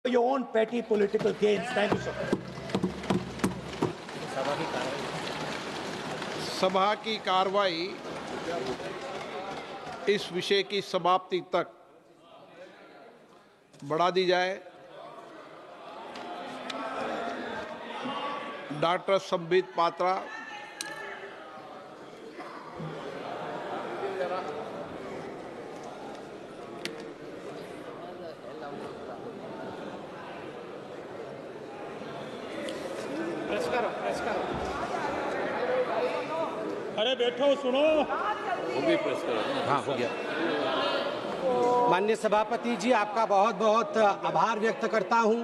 your own petty political gains. Thank you, sir. सभा की कार्रवाई इस विषय की समाप्ति तक बढ़ा दी जाए। डॉक्टर संबित पात्रा। अरे बैठो, सुनो। वो भी प्रेस करो। हाँ, हो गया। माननीय सभापति जी, आपका बहुत बहुत आभार व्यक्त करता हूं।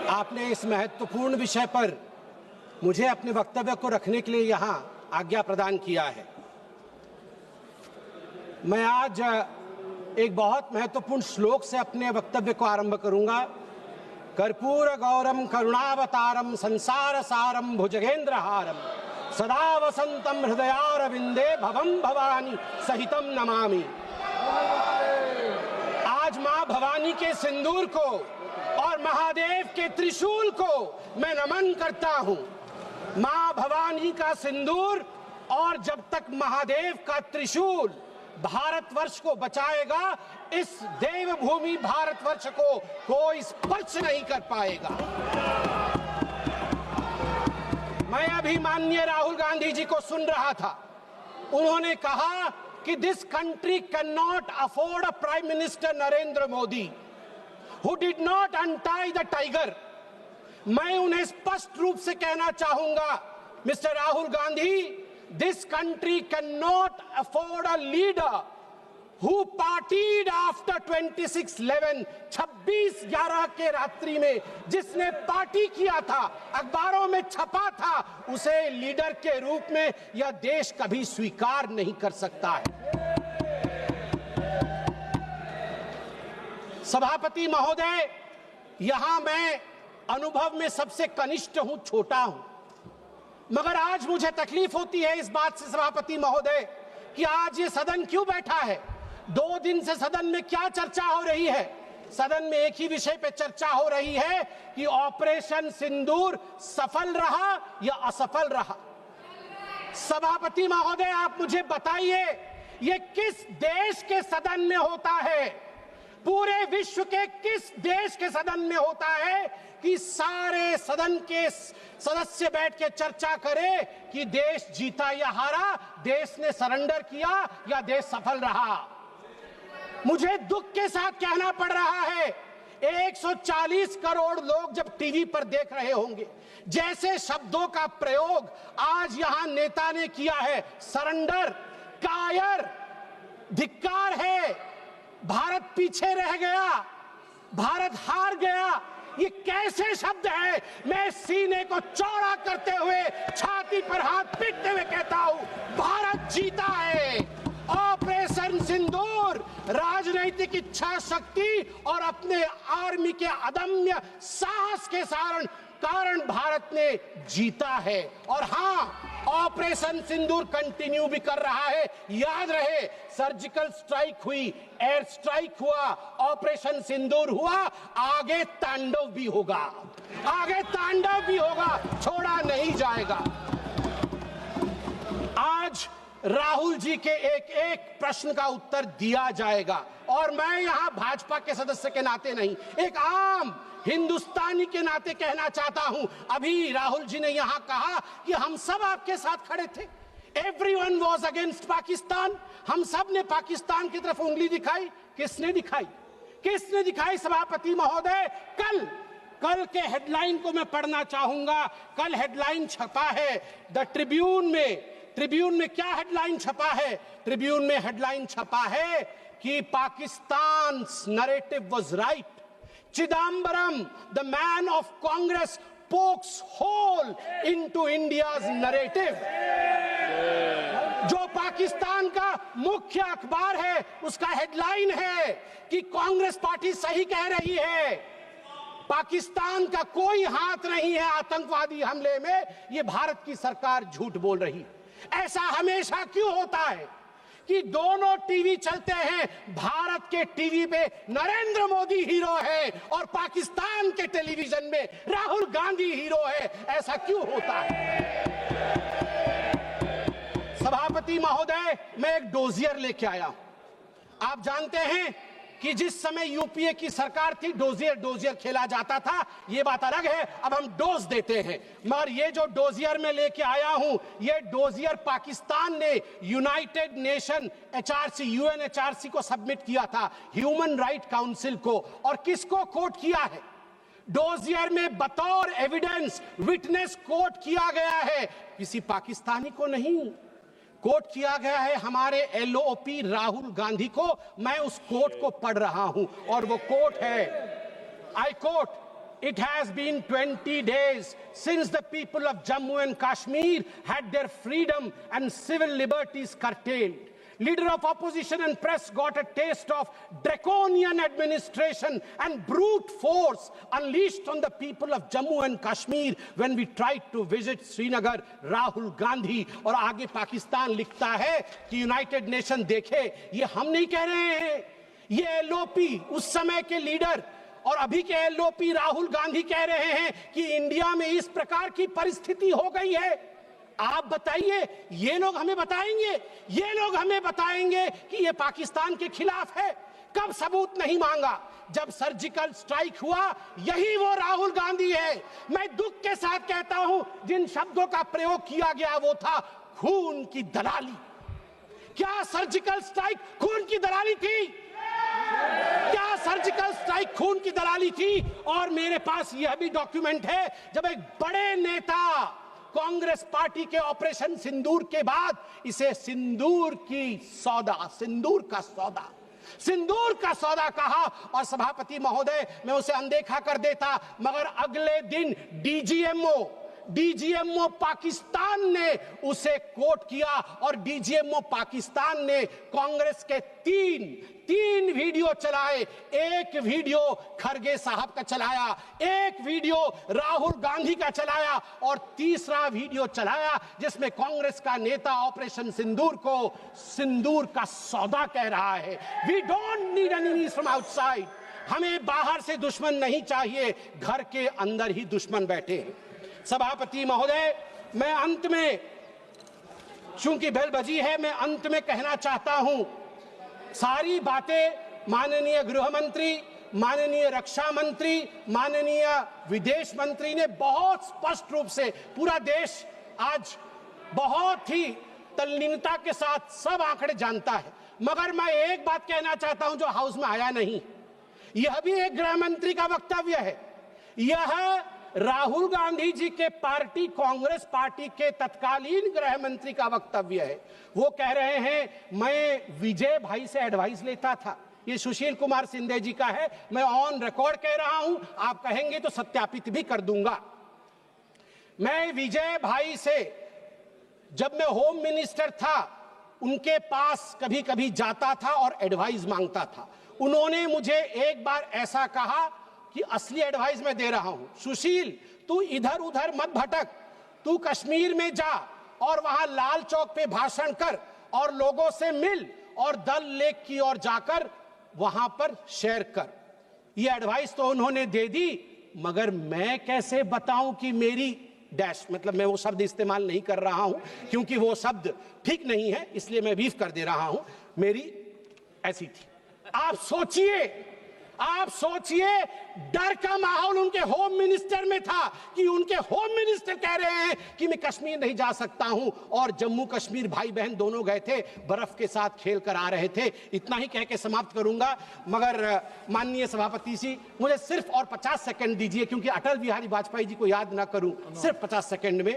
आपने इस महत्वपूर्ण विषय पर मुझे अपने वक्तव्य को रखने के लिए यहां आज्ञा प्रदान किया है। मैं आज एक बहुत महत्वपूर्ण श्लोक से अपने वक्तव्य को आरंभ करूंगा। कर्पूर गौरम करुणावतारम संसार सारम भुजगेंद्रहारम सदा वसंतम हृदयारविंदे भवम भवानी सहितम नमामि। आज मां भवानी के सिंदूर को और महादेव के त्रिशूल को मैं नमन करता हूं। मां भवानी का सिंदूर और जब तक महादेव का त्रिशूल भारतवर्ष को बचाएगा, इस देवभूमि भारतवर्ष को कोई स्पर्श नहीं कर पाएगा। मैं अभी माननीय राहुल गांधी जी को सुन रहा था। उन्होंने कहा कि this country can not afford a prime minister Narendra Modi who did not untie the tiger. मैं उन्हें स्पष्ट रूप से कहना चाहूंगा, mister Rahul Gandhi, this country can not afford a leader who partied after 26/11, 26/11 के रात्रि में जिसने पार्टी किया था, अखबारों में छपा था, उसे लीडर के रूप में यह देश कभी स्वीकार नहीं कर सकता है। सभापति महोदय, यहां मैं अनुभव में सबसे कनिष्ठ हूं, छोटा हूं, मगर आज मुझे तकलीफ होती है इस बात से सभापति महोदय कि आज ये सदन क्यों बैठा है। 2 दिन से सदन में क्या चर्चा हो रही है? सदन में एक ही विषय पे चर्चा हो रही है कि ऑपरेशन सिंदूर सफल रहा या असफल रहा। सभापति महोदय, आप मुझे बताइए, ये किस देश के सदन में होता है? पूरे विश्व के किस देश के सदन में होता है कि सारे सदन के सदस्य बैठ के चर्चा करें कि देश जीता या हारा, देश ने सरेंडर किया या देश सफल रहा? मुझे दुख के साथ कहना पड़ रहा है, 140 करोड़ लोग जब टीवी पर देख रहे होंगे, जैसे शब्दों का प्रयोग आज यहां नेता ने किया है, सरेंडर, कायर, धिक्कार है, भारत पीछे रह गया, भारत हार गया, ये कैसे शब्द है? मैं सीने को चौड़ा करते हुए, छाती पर हाथ पीटते हुए कहता हूं, भारत जीता है। ऑपरेशन सिंदूर राजनीतिक इच्छा शक्ति और अपने आर्मी के अदम्य साहस के कारण भारत ने जीता है। और हां, ऑपरेशन सिंदूर कंटिन्यू भी कर रहा है। याद रहे, सर्जिकल स्ट्राइक हुई, एयर स्ट्राइक हुआ, ऑपरेशन सिंदूर हुआ, आगे तांडव भी होगा, आगे तांडव भी होगा, छोड़ा नहीं जाएगा। आज राहुल जी के एक एक प्रश्न का उत्तर दिया जाएगा और मैं यहां भाजपा के सदस्य के नाते नहीं, एक आम हिंदुस्तानी के नाते कहना चाहता हूं। अभी राहुल जी ने यहां कहा कि हम सब आपके साथ खड़े थे, एवरीवन वाज अगेंस्ट पाकिस्तान, हम सब ने पाकिस्तान की तरफ उंगली दिखाई। किसने दिखाई? किसने दिखाई सभापति महोदय? कल के हेडलाइन को मैं पढ़ना चाहूंगा। कल हेडलाइन छपा है द ट्रिब्यून में। ट्रिब्यून में क्या हेडलाइन छपा है? ट्रिब्यून में हेडलाइन छपा है कि Pakistan narrative was right, Chidambaram the man of Congress pokes hole into India's narrative. जो पाकिस्तान का मुख्य अखबार है, उसका हेडलाइन है कि कांग्रेस पार्टी सही कह रही है, पाकिस्तान का कोई हाथ नहीं है आतंकवादी हमले में, ये भारत की सरकार झूठ बोल रही है। ऐसा हमेशा क्यों होता है? कि दोनों टीवी चलते हैं, भारत के टीवी पे नरेंद्र मोदी हीरो है और पाकिस्तान के टेलीविजन में राहुल गांधी हीरो है। ऐसा क्यों होता है? सभापति महोदय, मैं एक डोजियर लेके आया हूं। आप जानते हैं कि जिस समय यूपीए की सरकार थी, डोजियर खेला जाता था, ये बात अलग है, अब हम डोज देते हैं। मगर ये जो डोजियर में लेके आया हूं, ये डोजियर पाकिस्तान ने यूनाइटेड नेशन एचआरसी, यूएनएचआरसी को सबमिट किया था, ह्यूमन राइट काउंसिल को। और किसको कोट किया है? डोजियर में बतौर एविडेंस, विटनेस कोट किया गया है, किसी पाकिस्तानी को नहीं, कोट किया गया है हमारे एलओपी राहुल गांधी को। मैं उस कोट को पढ़ रहा हूं और वो कोट है, I quote, It has been 20 days since the people of Jammu and Kashmir had their freedom and civil liberties curtailed. Leader of opposition and press got a taste of draconian administration and brute force unleashed on the people of Jammu and Kashmir when we tried to visit Srinagar. Rahul Gandhi। और आगे पाकिस्तान लिखता है कि United nation देखे, ये हम नहीं कह रहे हैं, ये एलओपी उस समय के लीडर और अभी के एलओपी राहुल गांधी कह रहे हैं कि इंडिया में इस प्रकार की परिस्थिति हो गई है। आप बताइए, ये लोग हमें बताएंगे कि ये पाकिस्तान के खिलाफ है? कब सबूत नहीं मांगा? जब सर्जिकल स्ट्राइक हुआ, यही वो राहुल गांधी है। मैं दुख के साथ कहता हूं, जिन शब्दों का प्रयोग किया गया वो था खून की दलाली। क्या सर्जिकल स्ट्राइक खून की दलाली थी? क्या सर्जिकल स्ट्राइक खून की दलाली थी? और मेरे पास यह भी डॉक्यूमेंट है, जब एक बड़े नेता कांग्रेस पार्टी के ऑपरेशन सिंदूर के बाद इसे सिंदूर का सौदा कहा और सभापति महोदय मैं उसे अनदेखा कर देता, मगर अगले दिन डीजीएमओ पाकिस्तान ने उसे कोट किया और डीजीएमओ पाकिस्तान ने कांग्रेस के तीन वीडियो चलाए। एक वीडियो खरगे साहब का चलाया, एक वीडियो राहुल गांधी का चलाया और तीसरा वीडियो चलाया जिसमें कांग्रेस का नेता ऑपरेशन सिंदूर को सिंदूर का सौदा कह रहा है। We don't need enemies from outside. हमें बाहर से दुश्मन नहीं चाहिए, घर के अंदर ही दुश्मन बैठे हैं। सभापति महोदय, मैं अंत में, चूंकि बेल बजी है, मैं अंत में कहना चाहता हूं, सारी बातें माननीय गृह मंत्री, माननीय रक्षा मंत्री, माननीय विदेश मंत्री ने बहुत स्पष्ट रूप से, पूरा देश आज बहुत ही तल्लीनता के साथ सब आंकड़े जानता है, मगर मैं एक बात कहना चाहता हूं जो हाउस में आया नहीं। यह भी एक गृह मंत्री का वक्तव्य है, यह राहुल गांधी जी के पार्टी कांग्रेस पार्टी के तत्कालीन गृह मंत्री का वक्तव्य है। वो कह रहे हैं मैं विजय भाई से एडवाइस लेता था। ये सुशील कुमार सिंधे जी का है, मैं ऑन रिकॉर्ड कह रहा हूं, आप कहेंगे तो सत्यापित भी कर दूंगा। मैं विजय भाई से, जब मैं होम मिनिस्टर था, उनके पास कभी कभी जाता था और एडवाइस मांगता था। उन्होंने मुझे एक बार ऐसा कहा कि असली एडवाइस मैं दे रहा हूं, सुशील तू इधर उधर मत भटक, तू कश्मीर में जा और वहां लाल चौक पे भाषण कर और लोगों से मिल और दल लेक की ओर जाकर वहां पर शेयर कर। ये एडवाइस तो उन्होंने दे दी, मगर मैं कैसे बताऊं कि मेरी डैश, मतलब मैं वो शब्द इस्तेमाल नहीं कर रहा हूं क्योंकि वो शब्द ठीक नहीं है, इसलिए मैं बीफ कर दे रहा हूं, मेरी ऐसी थी। आप सोचिए डर का माहौल उनके होम मिनिस्टर में था कि उनके होम मिनिस्टर कह रहे हैं कि मैं कश्मीर नहीं जा सकता हूं, और जम्मू कश्मीर भाई बहन दोनों गए थे, बर्फ के साथ खेल कर आ रहे थे। इतना ही कह के समाप्त करूंगा, मगर माननीय सभापति जी मुझे सिर्फ और 50 सेकंड दीजिए, क्योंकि अटल बिहारी वाजपेयी जी को याद ना करूं सिर्फ 50 सेकंड में।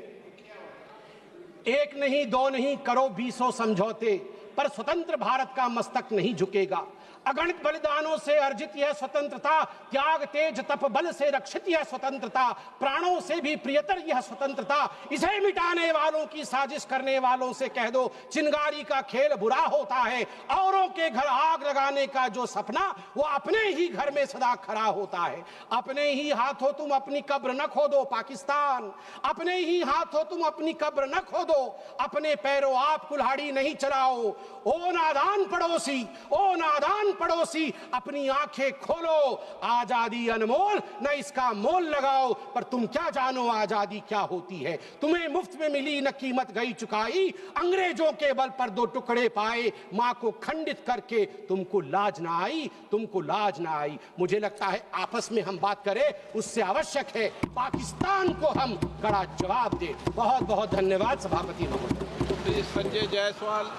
एक नहीं दो नहीं करो 20 समझौते, पर स्वतंत्र भारत का मस्तक नहीं झुकेगा। अगणित बलिदानों से अर्जित यह स्वतंत्रता, त्याग तेज तप बल से रक्षित यह स्वतंत्रता, प्राणों से भी प्रियतर यह स्वतंत्रता। इसे मिटाने वालों की साजिश करने वालों से कह दो, चिंगारी का खेल बुरा होता है। औरों के घर आग लगाने का जो सपना, वो अपने ही घर में सदा खड़ा होता है। अपने ही हाथों तुम अपनी कब्र न खोदो पाकिस्तान, अपने ही हाथों तुम अपनी कब्र न खोदो, अपने पैरों आप कुल्हाड़ी नहीं चलाओ। ओ नादान पड़ोसी, ओ नादान पड़ोसी, अपनी आंखें खोलो, आजादी अनमोल, न इसका मोल लगाओ, पर तुम क्या जानो आजादी क्या होती है। तुम्हें मुफ्त में मिली न कीमत गई चुकाई, अंग्रेजों के बल पर 2 टुकड़े पाए, मां को खंडित करके तुमको लाज ना आई, तुमको लाज ना आई। मुझे लगता है आपस में हम बात करें, उससे आवश्यक है पाकिस्तान को हम कड़ा जवाब दें। बहुत बहुत धन्यवाद सभापति महोदय। श्री संजय जायसवाल।